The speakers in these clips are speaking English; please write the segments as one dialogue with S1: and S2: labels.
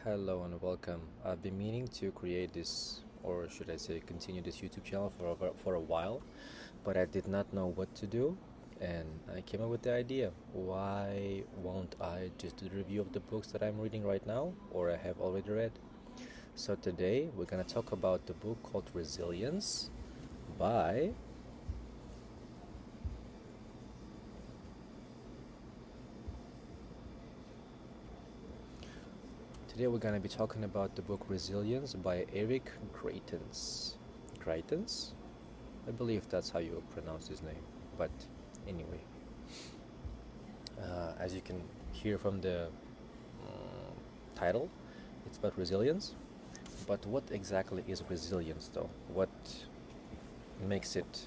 S1: Hello and welcome. I've been meaning to create this, or should I say, continue this YouTube channel for a while, but I did not know what to do, and I came up with the idea. Why won't I just do the review of the books that I'm reading right now, or I have already read? So today we're gonna talk about the book called Resilience by Today we're gonna be talking about the book Resilience by Eric Greitens. Greitens? I believe that's how you pronounce his name. But anyway, as you can hear from the title, it's about resilience. But what exactly is resilience, though? What makes it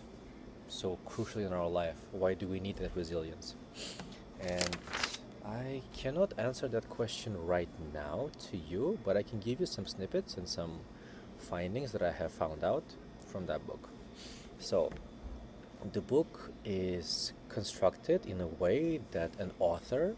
S1: so crucial in our life? Why do we need that resilience? And I cannot answer that question right now to you, but I can give you some snippets and some findings that I have found out from that book. So, the book is constructed in a way that an author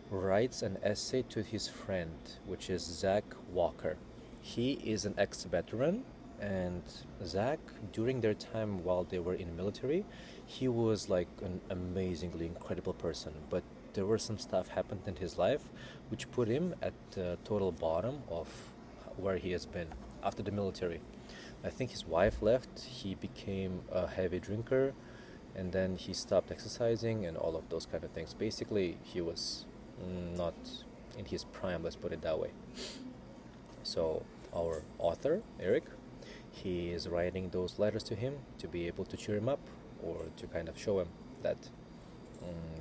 S1: writes an essay to his friend, which is Zach Walker. He is an ex-veteran, and Zach, during their time while they were in military, he was like an amazingly incredible person. But there were some stuff happened in his life which put him at the total bottom of where he has been after the military. I think his wife left, he became a heavy drinker, and then he stopped exercising and all of those kind of things. Basically, he was not in his prime, let's put it that way. So, our author, Eric, he is writing those letters to him to be able to cheer him up or to kind of show him that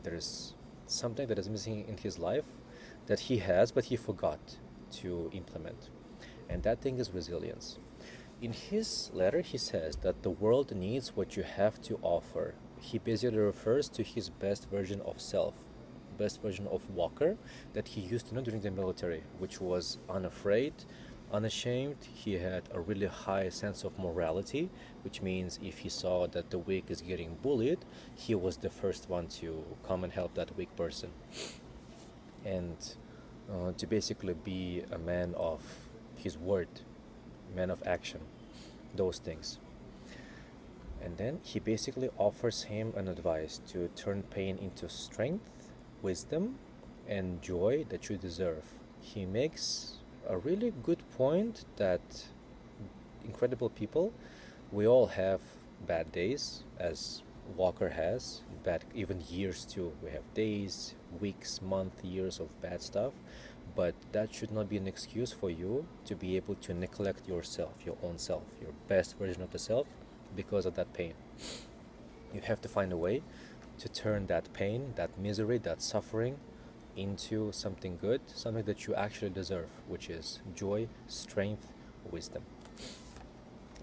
S1: there is something that is missing in his life that he has, but he forgot to implement. And that thing is resilience. In his letter, he says that the world needs what you have to offer. He basically refers to his best version of self, best version of Walker that he used to know during the military, which was unafraid, unashamed. He had a really high sense of morality, which means if he saw that the weak is getting bullied, he was the first one to come and help that weak person. And to basically be a man of his word, man of action, those things. And then he basically offers him an advice to turn pain into strength, wisdom, and joy that you deserve. He makes a really good point that incredible people, we all have bad days, as Walker has, bad even years too. We have days, weeks, months, years of bad stuff, but that should not be an excuse for you to be able to neglect yourself, your own self, your best version of the self, because of that pain. You have to find a way to turn that pain, that misery, that suffering into something good, something that you actually deserve, which is joy, strength, wisdom.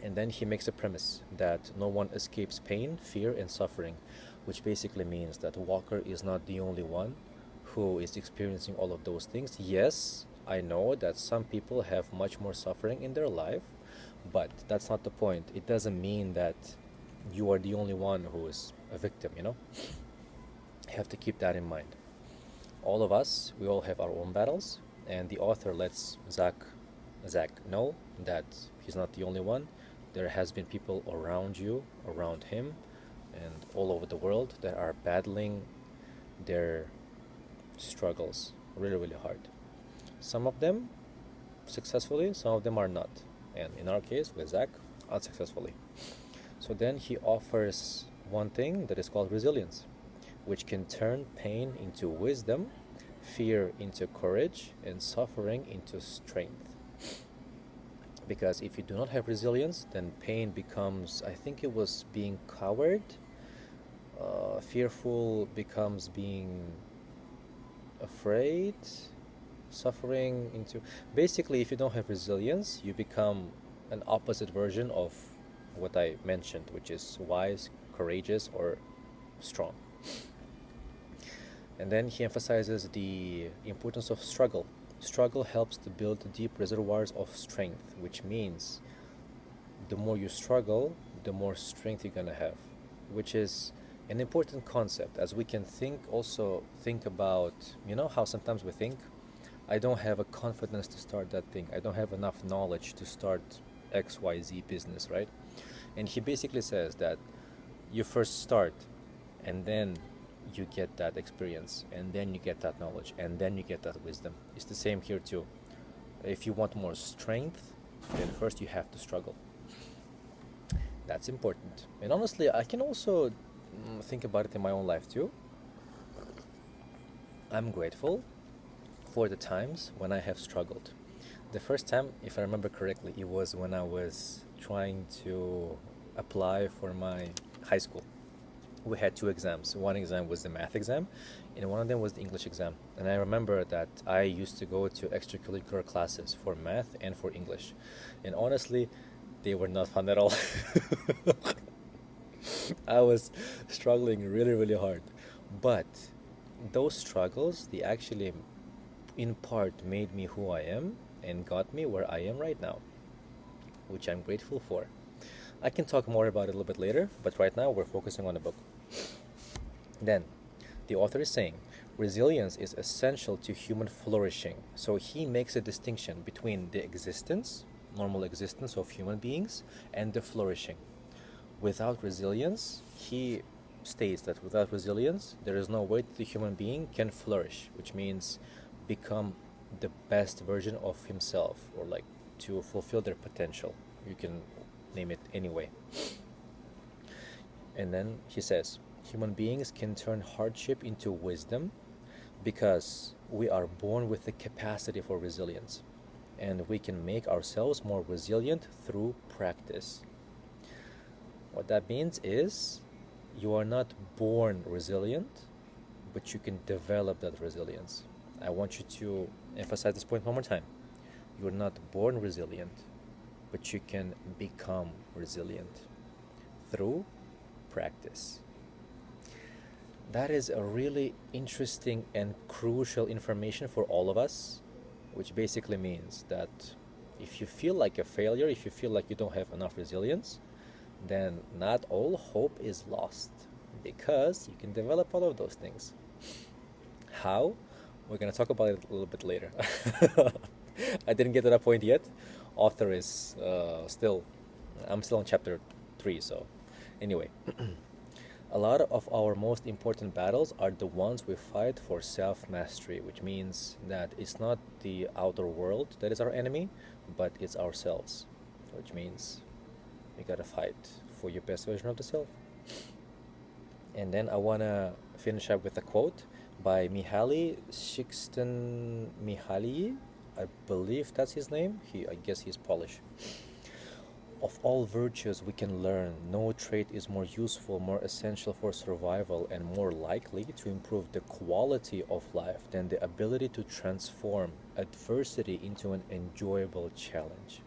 S1: And then he makes a premise that no one escapes pain, fear, and suffering, which basically means that Walker is not the only one who is experiencing all of those things. Yes, I know that some people have much more suffering in their life, but that's not the point. It doesn't mean that you are the only one who is a victim, you know? You have to keep that in mind. All of us, we all have our own battles, and the author lets Zach know that he's not the only one. There has been people around you, around him, and all over the world that are battling their struggles really, really hard. Some of them successfully, some of them are not. And in our case, with Zach, unsuccessfully. So then he offers one thing that is called resilience, which can turn pain into wisdom, fear into courage, and suffering into strength. Because if you do not have resilience, then pain becomes, I think it was being coward, fearful becomes being afraid, suffering into... Basically, if you don't have resilience, you become an opposite version of what I mentioned, which is wise, courageous, or strong. And then he emphasizes the importance of struggle. Struggle helps to build deep reservoirs of strength, which means the more you struggle, the more strength you're gonna have, which is an important concept, as we can think about, you know how sometimes we think I don't have a confidence to start that thing. I don't have enough knowledge to start XYZ business, right? And he basically says that you first start, and then you get that experience, and then you get that knowledge, and then you get that wisdom. It's the same here too. If you want more strength, then first you have to struggle. That's important. And honestly, I can also think about it in my own life too. I'm grateful for the times when I have struggled. The first time, if I remember correctly, it was when I was trying to apply for my high school. We had two exams. One exam was the math exam, and one of them was the English exam. And I remember that I used to go to extracurricular classes for math and for English. And honestly, they were not fun at all. I was struggling really, really hard. But those struggles, they actually, in part, made me who I am and got me where I am right now, which I'm grateful for. I can talk more about it a little bit later, but right now we're focusing on the book. Then, the author is saying, resilience is essential to human flourishing. So he makes a distinction between the existence, normal existence of human beings, and the flourishing. Without resilience, he states that without resilience, there is no way that the human being can flourish, which means become the best version of himself, or like to fulfill their potential. You can name it anyway. And then he says, human beings can turn hardship into wisdom because we are born with the capacity for resilience, and we can make ourselves more resilient through practice. What that means is you are not born resilient, but you can develop that resilience. I want you to emphasize this point one more time. You're not born resilient, but you can become resilient through practice. That is a really interesting and crucial information for all of us, which basically means that if you feel like a failure, if you feel like you don't have enough resilience, then not all hope is lost, because you can develop all of those things. How? We're going to talk about it a little bit later. I didn't get to that point yet. Author is I'm still on chapter 3, so anyway. A lot of our most important battles are the ones we fight for self-mastery, which means that it's not the outer world that is our enemy, but it's ourselves, which means we gotta fight for your best version of the self. And then I wanna finish up with a quote by Mihaly Csikszentmihalyi. I believe that's his name. I guess he's Polish. Of all virtues we can learn, no trait is more useful, more essential for survival, and more likely to improve the quality of life than the ability to transform adversity into an enjoyable challenge.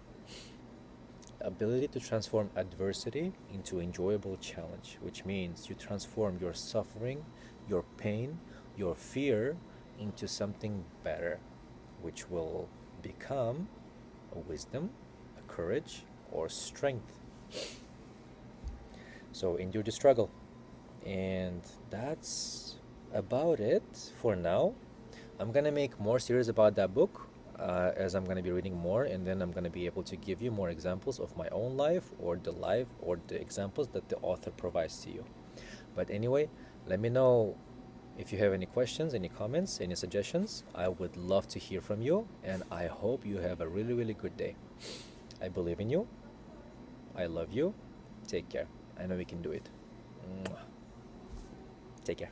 S1: Ability to transform adversity into enjoyable challenge, which means you transform your suffering, your pain, your fear into something better, which will become a wisdom, a courage, or strength. So endure the struggle. And that's about it for now. I'm gonna make more series about that book as I'm gonna be reading more, and then I'm gonna be able to give you more examples of my own life or the examples that the author provides to you. But anyway, let me know if you have any questions, any comments, any suggestions. I would love to hear from you, and I hope you have a really, really good day. I believe in you. I love you. Take care. I know we can do it. Take care.